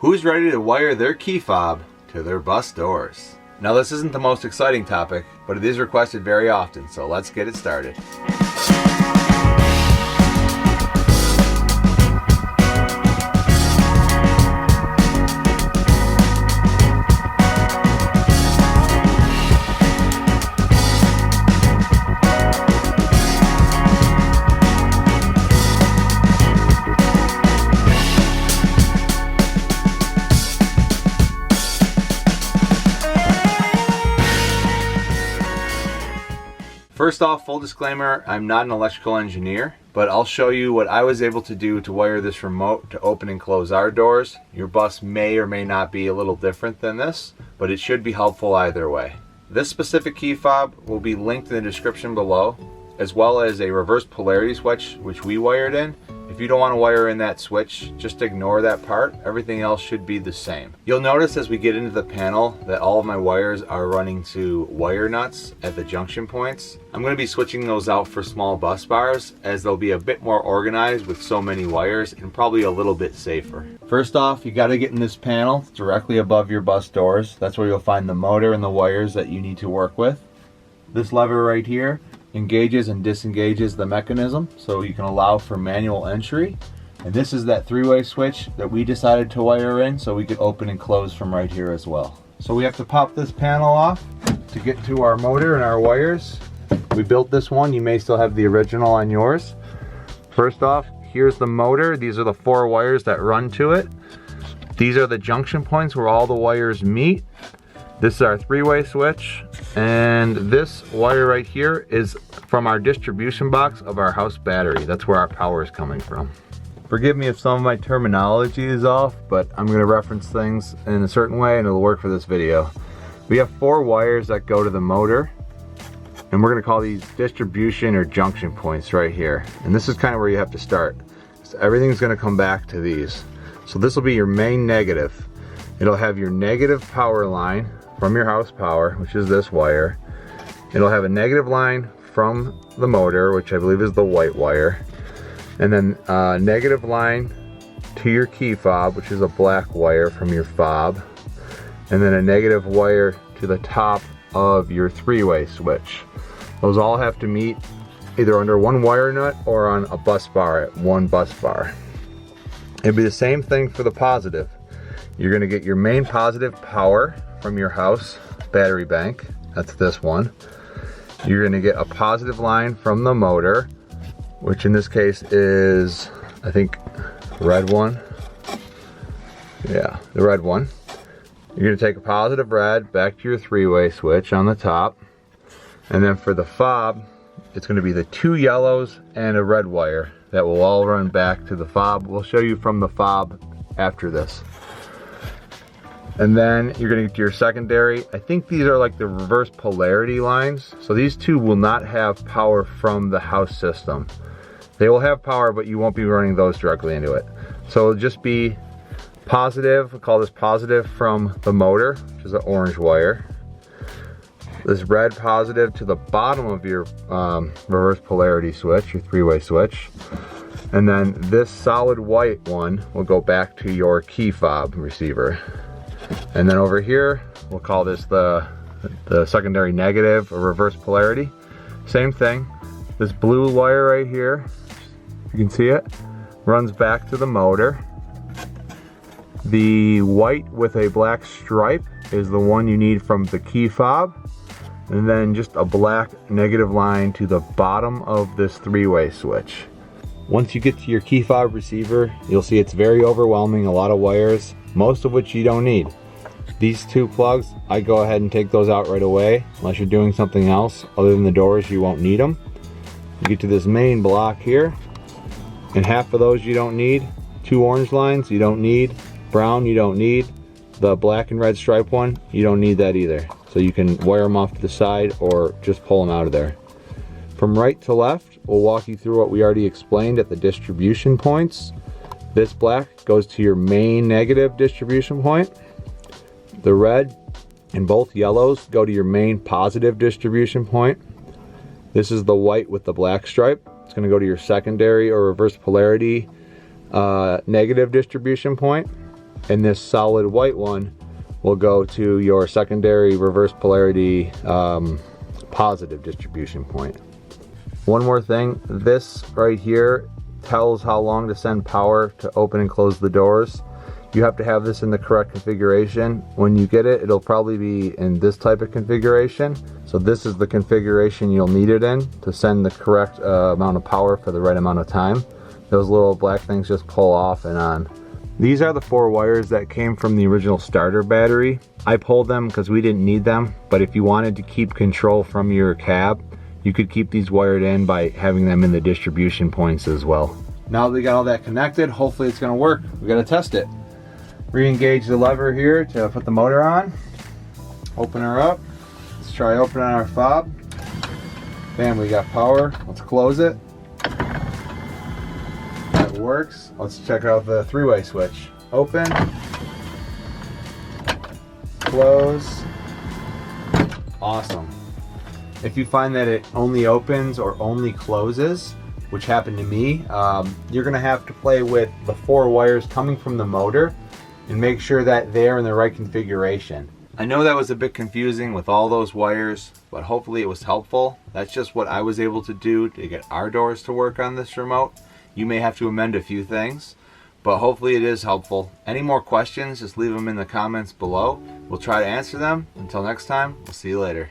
Who's ready to wire their key fob to their bus doors? Now this isn't the most exciting topic, but it is requested very often, so let's get it started. First off, full disclaimer, I'm not an electrical engineer, but I'll show you what I was able to do to wire this remote to open and close our doors. Your bus may or may not be a little different than this, but it should be helpful either way. This specific key fob will be linked in the description below, as well as a reverse polarity switch, which we wired in. If you don't want to wire in that switch, just ignore that part. Everything else should be the same. You'll notice as we get into the panel that all of my wires are running to wire nuts at the junction points. I'm going to be switching those out for small bus bars, as they'll be a bit more organized with so many wires and probably a little bit safer. First off, you got to get in this panel directly above your bus doors. That's where you'll find the motor and the wires that you need to work with. This lever right here engages and disengages the mechanism so you can allow for manual entry. And this is that three-way switch that we decided to wire in so we could open and close from right here as well. So we have to pop this panel off to get to our motor and our wires. We built this one. You may still have the original on yours. First off, here's the motor. These are the 4 wires that run to it. These are the junction points where all the wires meet. This is our three-way switch, and this wire right here is from our distribution box of our house battery. That's where our power is coming from. Forgive me if some of my terminology is off, but I'm going to reference things in a certain way and it'll work for this video. We have 4 wires that go to the motor, and we're going to call these distribution or junction points right here. And this is kind of where you have to start. So everything's going to come back to these. So this will be your main negative. It'll have your negative power line from your house power, which is this wire. It'll have a negative line from the motor, which I believe is the white wire, and then a negative line to your key fob, which is a black wire from your fob, and then a negative wire to the top of your three-way switch. Those all have to meet either under one wire nut or on a bus bar at one bus bar. It'd be the same thing for the positive. You're going to get your main positive power from your house battery bank. That's this one. You're going to get a positive line from the motor, which in this case is, I think, red one. Yeah, the red one. You're going to take a positive red back to your three-way switch on the top. And then for the fob, it's going to be the 2 yellows and a red wire that will all run back to the fob. We'll show you from the fob after this. And then you're going to get to your secondary. I think these are like the reverse polarity lines. So these 2 will not have power from the house system. They will have power, but you won't be running those directly into it. So it'll just be positive, we'll call this positive from the motor, which is an orange wire. This red positive to the bottom of your reverse polarity switch, your three-way switch. And then this solid white one will go back to your key fob receiver. And then over here, we'll call this the secondary negative or reverse polarity. Same thing. This blue wire right here, you can see it, runs back to the motor. The white with a black stripe is the one you need from the key fob. And then just a black negative line to the bottom of this three-way switch. Once you get to your key fob receiver, you'll see it's very overwhelming, a lot of wires, most of which you don't need. These 2 plugs, I go ahead and take those out right away. Unless you're doing something else other than the doors, you won't need them. You get to this main block here, and half of those you don't need. 2 orange lines you don't need. Brown you don't need. The black and red stripe one, you don't need that either. So you can wire them off to the side or just pull them out of there. From right to left, we'll walk you through what we already explained at the distribution points. This black goes to your main negative distribution point. The red and both yellows go to your main positive distribution point. This is the white with the black stripe. It's going to go to your secondary or reverse polarity negative distribution point. and this solid white one will go to your secondary reverse polarity positive distribution point. One more thing, this right here tells how long to send power to open and close the doors. You have to have this in the correct configuration. When you get it, it'll probably be in this type of configuration. So this is the configuration you'll need it in to send the correct amount of power for the right amount of time. Those little black things just pull off and on. These are the 4 wires that came from the original starter battery. I pulled them because we didn't need them, but if you wanted to keep control from your cab, you could keep these wired in by having them in the distribution points as well. Now that we got all that connected, hopefully it's gonna work. We gotta test it. Re-engage the lever here to put the motor on. Open her up. Let's try opening our fob. Bam, we got power. Let's close it. That works. Let's check out the 3-way switch. Open. Close. Awesome. If you find that it only opens or only closes, which happened to me, you're gonna have to play with the 4 wires coming from the motor and make sure that they're in the right configuration. I know that was a bit confusing with all those wires, but hopefully it was helpful. That's just what I was able to do to get our doors to work on this remote. You may have to amend a few things, but hopefully it is helpful. Any more questions, just leave them in the comments below. We'll try to answer them. Until next time, we'll see you later.